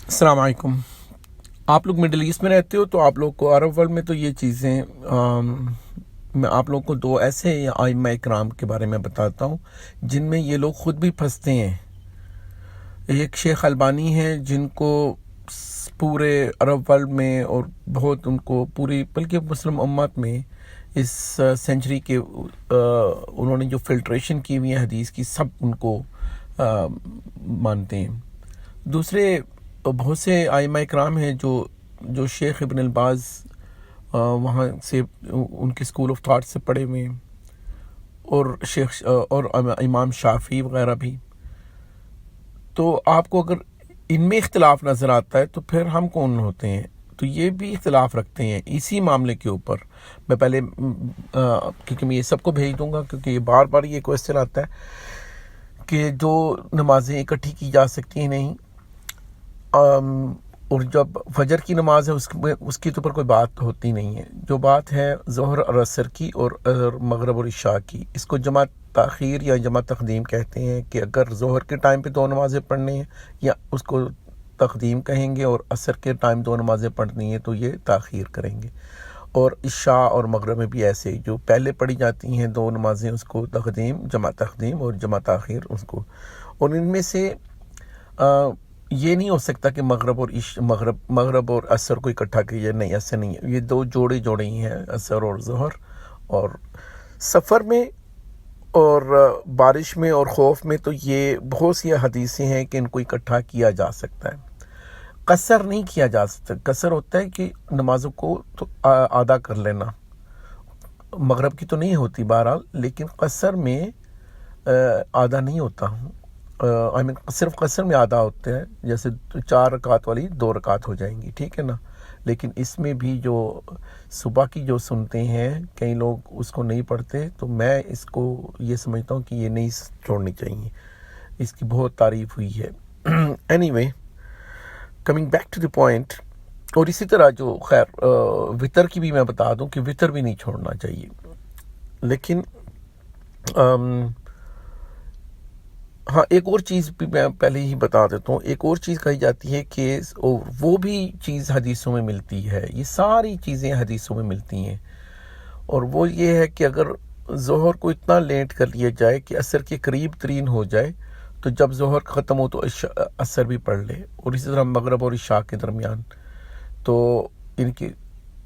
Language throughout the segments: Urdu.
السلام علیکم۔ آپ لوگ مڈل ایسٹ میں رہتے ہو تو آپ لوگ کو عرب ورلڈ میں تو یہ چیزیں میں آپ لوگوں کو دو ایسے ائمہ کرام کے بارے میں بتاتا ہوں جن میں یہ لوگ خود بھی پھنستے ہیں۔ ایک شیخ البانی ہیں جن کو پورے عرب ورلڈ میں اور بہت ان کو پوری بلکہ مسلم امت میں اس سینچری کے انہوں نے جو فلٹریشن کی ہوئی ہے حدیث کی سب ان کو مانتے ہیں۔ دوسرے بہت سے ائمہ کرام ہیں جو شیخ ابن الباز وہاں سے ان کے اسکول آف تھاٹ سے پڑھے ہوئے ہیں، اور شیخ اور امام شافعی وغیرہ بھی۔ تو آپ کو اگر ان میں اختلاف نظر آتا ہے تو پھر ہم کون ہوتے ہیں؟ تو یہ بھی اختلاف رکھتے ہیں اسی معاملے کے اوپر۔ میں پہلے کیونکہ میں یہ سب کو بھیج دوں گا، کیونکہ یہ بار بار یہ کویسچن آتا ہے کہ جو نمازیں اکٹھی کی جا سکتی ہیں نہیں، اور جب فجر کی نماز ہے اس کی تو پر کوئی بات ہوتی نہیں ہے۔ جو بات ہے ظہر اور عصر کی اور مغرب اور عشاء کی، اس کو جمع تاخیر یا جمع تقدیم کہتے ہیں کہ اگر ظہر کے ٹائم پہ دو نمازیں پڑھنی ہیں یا اس کو تقدیم کہیں گے، اور عصر کے ٹائم دو نمازیں پڑھنی ہیں تو یہ تاخیر کریں گے۔ اور عشاء اور مغرب میں بھی ایسے جو پہلے پڑھی جاتی ہیں دو نمازیں اس کو تقدیم اور جمع تاخیر اس کو۔ اور ان میں سے یہ نہیں ہو سکتا کہ مغرب اور عصر کو اکٹھا کیا، نہیں ایسا نہیں ہے، یہ دو جوڑے ہی ہیں، عصر اور ظہر۔ اور سفر میں اور بارش میں اور خوف میں تو یہ بہت سی حدیثیں ہیں کہ ان کو اکٹھا کیا جا سکتا ہے۔ قصر نہیں کیا جا سکتا۔ قصر ہوتا ہے کہ نمازوں کو تو آدھا کر لینا، مغرب کی تو نہیں ہوتی بہرحال، لیکن قصر میں آدھا نہیں ہوتا، صرف قصر میں آدھا ہوتے ہیں، جیسے 4 رکعت والی 2 رکعت ہو جائیں گی، ٹھیک ہے نا۔ لیکن اس میں بھی جو صبح کی جو سنتے ہیں کئی لوگ اس کو نہیں پڑھتے، تو میں اس کو یہ سمجھتا ہوں کہ یہ نہیں چھوڑنی چاہیے، اس کی بہت تعریف ہوئی ہے۔ Anyway, coming back to the point, اور اسی طرح جو خیر وطر کی بھی میں بتا دوں کہ وطر بھی نہیں چھوڑنا چاہیے۔ لیکن ہاں، ایک اور چیز بھی میں پہلے ہی بتا دیتا ہوں، ایک اور چیز کہی جاتی ہے کہ وہ بھی چیز حدیثوں میں ملتی ہے، یہ ساری چیزیں حدیثوں میں ملتی ہیں، اور وہ یہ ہے کہ اگر ظہر کو اتنا لیٹ کر لیا جائے کہ عصر کے قریب ترین ہو جائے تو جب ظہر ختم ہو تو عصر بھی پڑھ لے، اور اسی طرح مغرب اور عشاء کے درمیان، تو ان کی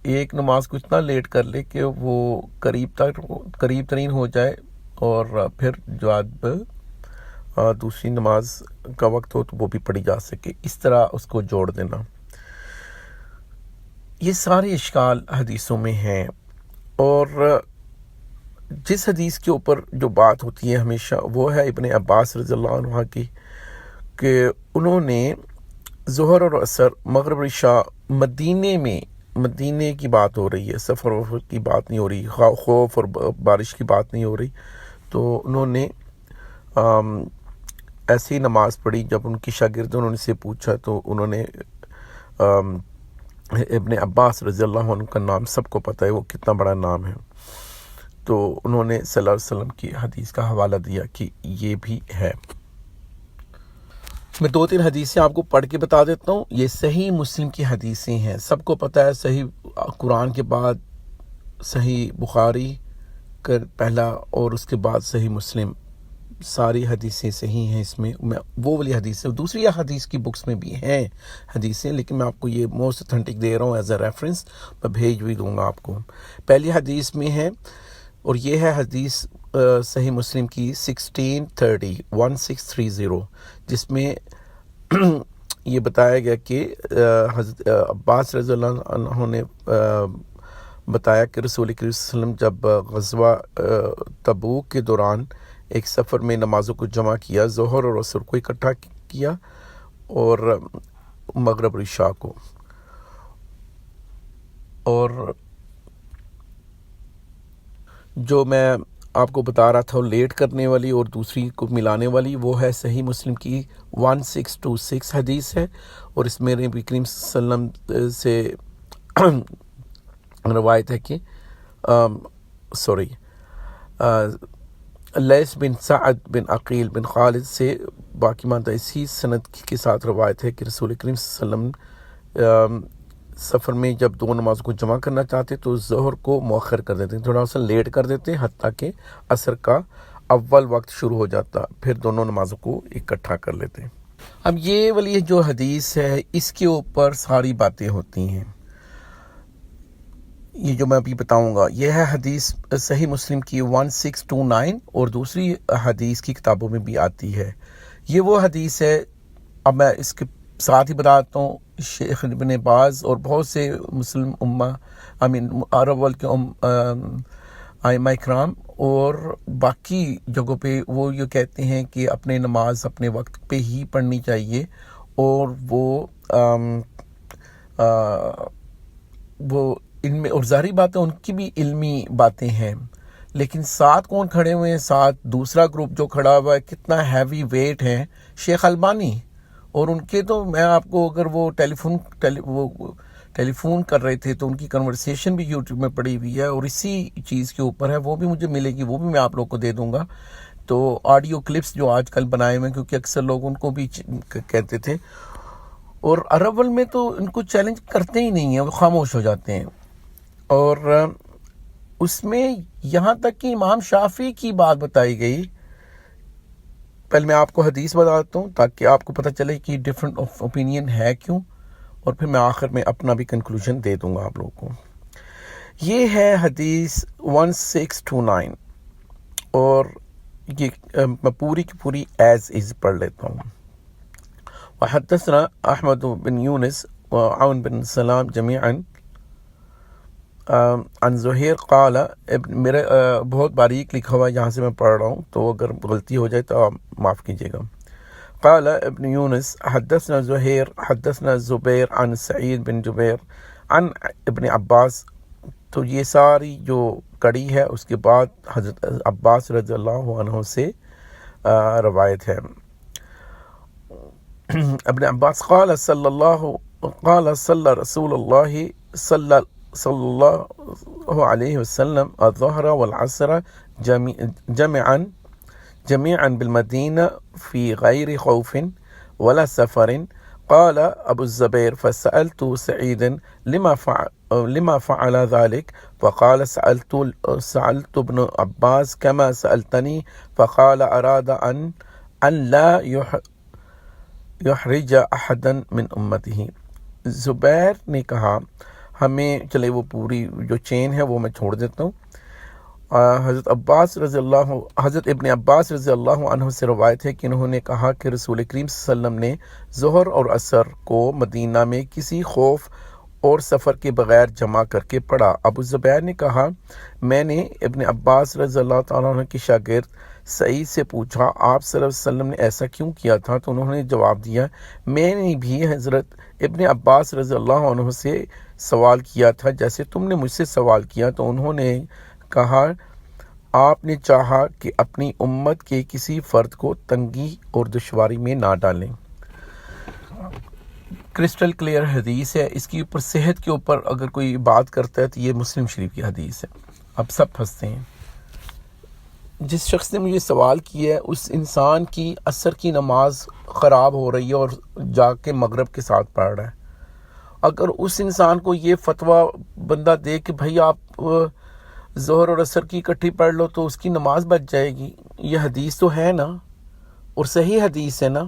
ایک نماز کو اتنا لیٹ کر لے کہ وہ قریب ترین ہو جائے، اور پھر جو دوسری نماز کا وقت ہو تو وہ بھی پڑھی جا سکے، اس طرح اس کو جوڑ دینا۔ یہ سارے اشکال حدیثوں میں ہیں، اور جس حدیث کے اوپر جو بات ہوتی ہے ہمیشہ وہ ہے ابن عباس رضی اللہ عنہ کی، کہ انہوں نے ظہر اور عصر، مغرب اور عشاء مدینے کی بات ہو رہی ہے، سفر وفر کی بات نہیں ہو رہی، خوف اور بارش کی بات نہیں ہو رہی، تو انہوں نے ایسی ہی نماز پڑھی۔ جب ان کی شاگردوں نے سے پوچھا تو انہوں نے ابن عباس رضی اللہ عنہ کا نام سب کو پتہ ہے، وہ کتنا بڑا نام ہے، تو انہوں نے صلی اللہ علیہ وسلم کی حدیث کا حوالہ دیا کہ یہ بھی ہے۔ میں 2-3 حدیثیں آپ کو پڑھ کے بتا دیتا ہوں، یہ صحیح مسلم کی حدیثیں ہیں، سب کو پتہ ہے صحیح قرآن کے بعد صحیح بخاری کا پہلا، اور اس کے بعد صحیح مسلم، ساری حدیثیں صحیح ہیں۔ اس میں وہ والی حدیثیں دوسری حدیث کی بکس میں بھی ہیں حدیثیں، لیکن میں آپ کو یہ موسٹ اتھینٹک دے رہا ہوں ایز اے ریفرنس، میں بھیج بھی دوں گا آپ کو۔ پہلی حدیث میں ہے، اور یہ ہے حدیث صحیح مسلم کی 1630 جس میں یہ بتایا گیا کہ حضرت عباس رضی اللہ عنہ نے بتایا کہ رسول کریم صلی اللہ علیہ وسلم جب غزوہ تبوک کے دوران ایک سفر میں نمازوں کو جمع کیا، ظہر اور عصر کو اکٹھا کیا اور مغرب اور عشاء کو، اور جو میں آپ کو بتا رہا تھا لیٹ کرنے والی اور دوسری کو ملانے والی، وہ ہے صحیح مسلم کی 1626 حدیث ہے، اور اس میں نبی کریم صلی اللہ علیہ وسلم سے روایت ہے کہ لیث بن سعد بن عقیل بن خالد سے باقی ماندہ اسی سند کے ساتھ روایت ہے کہ رسول کریم صلی اللہ علیہ وسلم سفر میں جب دو نمازوں کو جمع کرنا چاہتے تو ظہر کو مؤخر کر دیتے، تھوڑا سا لیٹ کر دیتے حتیٰ کہ عصر کا اول وقت شروع ہو جاتا، پھر دونوں نمازوں کو اکٹھا کر لیتے۔ اب یہ والی جو حدیث ہے اس کے اوپر ساری باتیں ہوتی ہیں، یہ جو میں ابھی بتاؤں گا یہ ہے حدیث صحیح مسلم کی 1629 اور دوسری حدیث کی کتابوں میں بھی آتی ہے۔ یہ وہ حدیث ہے، اب میں اس کے ساتھ ہی بتاتا ہوں، شیخ ابن باز اور بہت سے مسلم عرب ورلڈ کے ائمہ کرام اور باقی جگہوں پہ وہ یہ کہتے ہیں کہ اپنے نماز اپنے وقت پہ ہی پڑھنی چاہیے، اور وہ ان میں، اور ظاہری باتیں ان کی بھی علمی باتیں ہیں، لیکن ساتھ کون کھڑے ہوئے ہیں؟ ساتھ دوسرا گروپ جو کھڑا ہوا ہے، کتنا ہیوی ویٹ ہے، شیخ البانی، اور ان کے تو میں آپ کو اگر وہ ٹیلی فون کر رہے تھے تو ان کی کنورسیشن بھی یوٹیوب میں پڑی ہوئی ہے اور اسی چیز کے اوپر ہے، وہ بھی مجھے ملے گی، وہ بھی میں آپ لوگ کو دے دوں گا۔ تو آڈیو کلپس جو آج کل بنائے ہوئے ہیں، کیونکہ اکثر لوگ ان کو بھی کہتے تھے، اور عرب ورلڈ میں تو ان کو چیلنج کرتے ہی نہیں ہیں، وہ خاموش ہو جاتے ہیں۔ اور اس میں یہاں تک کہ امام شافعی کی بات بتائی گئی، پہلے میں آپ کو حدیث بتاتا ہوں تاکہ آپ کو پتہ چلے کہ ڈفرینٹ اوپینین ہے کیوں، اور پھر میں آخر میں اپنا بھی کنکلوژن دے دوں گا آپ لوگوں کو۔ یہ ہے حدیث 1629، اور یہ میں پوری کی پوری ایز از پڑھ لیتا ہوں۔ وحدثنا احمد بن یونس وعون بن سلام جميعا عن زہیر قال، میرے بہت باریک لکھا ہوا ہے، یہاں سے میں پڑھ رہا ہوں تو اگر غلطی ہو جائے تو آپ معاف کیجیے گا۔ قال ابن یونس حدثنا زہیر حدثنا زبیر عن سعید بن جبیر عن ابن عباس، تو یہ ساری جو کڑی ہے اس کے بعد حضرت عباس رضی اللہ عنہ سے روایت ہے۔ ابن عباس قال صلی رسول اللہ صلی اللہ علیہ وسلم الظہر والعصر جميعا بالمدینہ فی غیر خوف ولا سفر۔ قال ابو الزبیر فسألت سعیدا لما فعل ذلك فقال سألت ابن عباس كما سألتني فقال اراد ان لا يحرج احدا من امته۔ زبیر نے کہا ہمیں، چلے وہ پوری جو چین ہے وہ میں چھوڑ دیتا ہوں۔ حضرت ابن عباس رضی اللہ عنہ سے روایت ہے کہ انہوں نے کہا کہ رسول کریم صلی اللہ علیہ وسلم نے ظہر اور عصر کو مدینہ میں کسی خوف اور سفر کے بغیر جمع کر کے پڑھا۔ ابو زبیر نے کہا میں نے ابن عباس رضی اللہ تعالیٰ عنہ کے شاگرد سعید سے پوچھا آپ صلی اللہ علیہ وسلم نے ایسا کیوں کیا تھا، تو انہوں نے جواب دیا میں نے بھی حضرت ابن عباس رضی اللہ عنہ سے سوال کیا تھا جیسے تم نے مجھ سے سوال کیا، تو انہوں نے کہا آپ نے چاہا کہ اپنی امت کے کسی فرد کو تنگی اور دشواری میں نہ ڈالیں۔ کرسٹل کلیئر حدیث ہے، اس کی اوپر صحت کے اوپر اگر کوئی بات کرتا ہے تو یہ مسلم شریف کی حدیث ہے۔ اب سب پھنستے ہیں۔ جس شخص نے مجھے سوال کیا ہے اس انسان کی عصر کی نماز خراب ہو رہی ہے اور جا کے مغرب کے ساتھ پڑھ رہا ہے، اگر اس انسان کو یہ فتویٰ بندہ دے کہ بھائی آپ ظہر اور عصر کی اکٹھی پڑھ لو تو اس کی نماز بچ جائے گی، یہ حدیث تو ہے نا، اور صحیح حدیث ہے نا،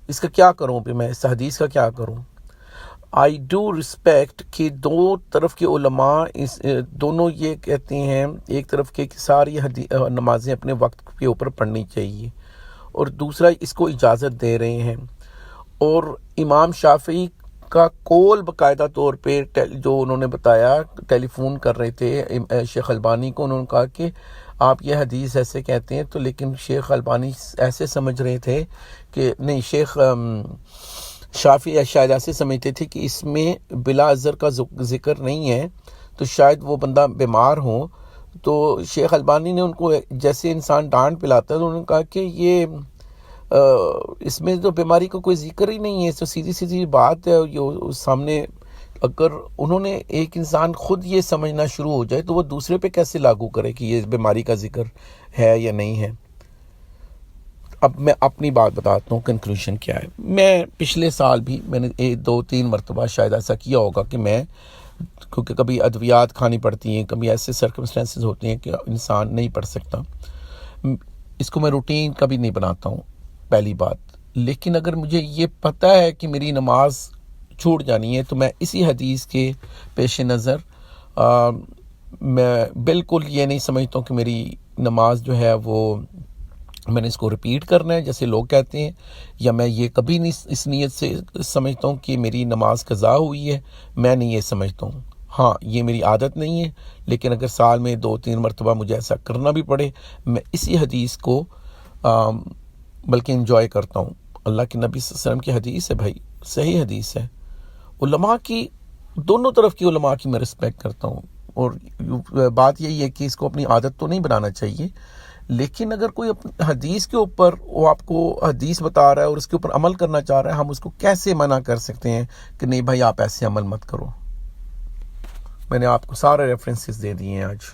اس کا کیا کروں پہ میں، اس حدیث کا کیا کروں؟ آئی ڈو رسپیکٹ کہ دو طرف کے علماء دونوں یہ کہتے ہیں، ایک طرف کہ ساری نمازیں اپنے وقت کے اوپر پڑھنی چاہیے، اور دوسرا اس کو اجازت دے رہے ہیں، اور امام شافعی کا قول باقاعدہ طور پہ جو انہوں نے بتایا، ٹیلی فون کر رہے تھے شیخ البانی کو، انہوں نے کہا کہ آپ یہ حدیث ایسے کہتے ہیں، تو لیکن شیخ البانی ایسے سمجھ رہے تھے کہ نہیں، شیخ شافعی شاید ایسے سمجھتے تھے کہ اس میں بلا عذر کا ذکر نہیں ہے، تو شاید وہ بندہ بیمار ہو، تو شیخ البانی نے ان کو جیسے انسان ڈانٹ پلاتا ہے تو انہوں نے کہا کہ یہ اس میں تو بیماری کا کوئی ذکر ہی نہیں ہے، تو سیدھی سیدھی بات ہے، یہ سامنے اگر انہوں نے ایک انسان خود یہ سمجھنا شروع ہو جائے تو وہ دوسرے پہ کیسے لاگو کرے کہ یہ بیماری کا ذکر ہے یا نہیں ہے۔ اب میں اپنی بات بتاتا ہوں کنکلوژن کیا ہے. میں پچھلے سال بھی میں نے 2-3 مرتبہ شاید ایسا کیا ہوگا کہ میں کیونکہ کبھی ادویات کھانی پڑتی ہیں, کبھی ایسے سرکمسٹانسز ہوتے ہیں کہ انسان نہیں پڑھ سکتا, اس کو میں روٹین کبھی نہیں بناتا ہوں پہلی بات. لیکن اگر مجھے یہ پتہ ہے کہ میری نماز چھوٹ جانی ہے تو میں اسی حدیث کے پیش نظر میں بالکل یہ نہیں سمجھتا ہوں کہ میری نماز جو ہے وہ میں نے اس کو ریپیٹ کرنا ہے جیسے لوگ کہتے ہیں, یا میں یہ کبھی نہیں اس نیت سے سمجھتا ہوں کہ میری نماز قضا ہوئی ہے. میں نہیں یہ سمجھتا ہوں. ہاں یہ میری عادت نہیں ہے, لیکن اگر سال میں 2-3 مرتبہ مجھے ایسا کرنا بھی پڑے, میں اسی حدیث کو بلکہ انجوائے کرتا ہوں. اللہ کے نبی صلی اللہ علیہ وسلم کی حدیث ہے بھائی, صحیح حدیث ہے. علماء کی دونوں طرف کی علماء کی میں رسپیکٹ کرتا ہوں, اور بات یہی ہے کہ اس کو اپنی عادت تو نہیں بنانا چاہیے. لیکن اگر کوئی حدیث کے اوپر وہ آپ کو حدیث بتا رہا ہے اور اس کے اوپر عمل کرنا چاہ رہا ہے, ہم اس کو کیسے منع کر سکتے ہیں کہ نہیں بھائی آپ ایسے عمل مت کرو. میں نے آپ کو سارے ریفرنسز دے دیے ہیں آج.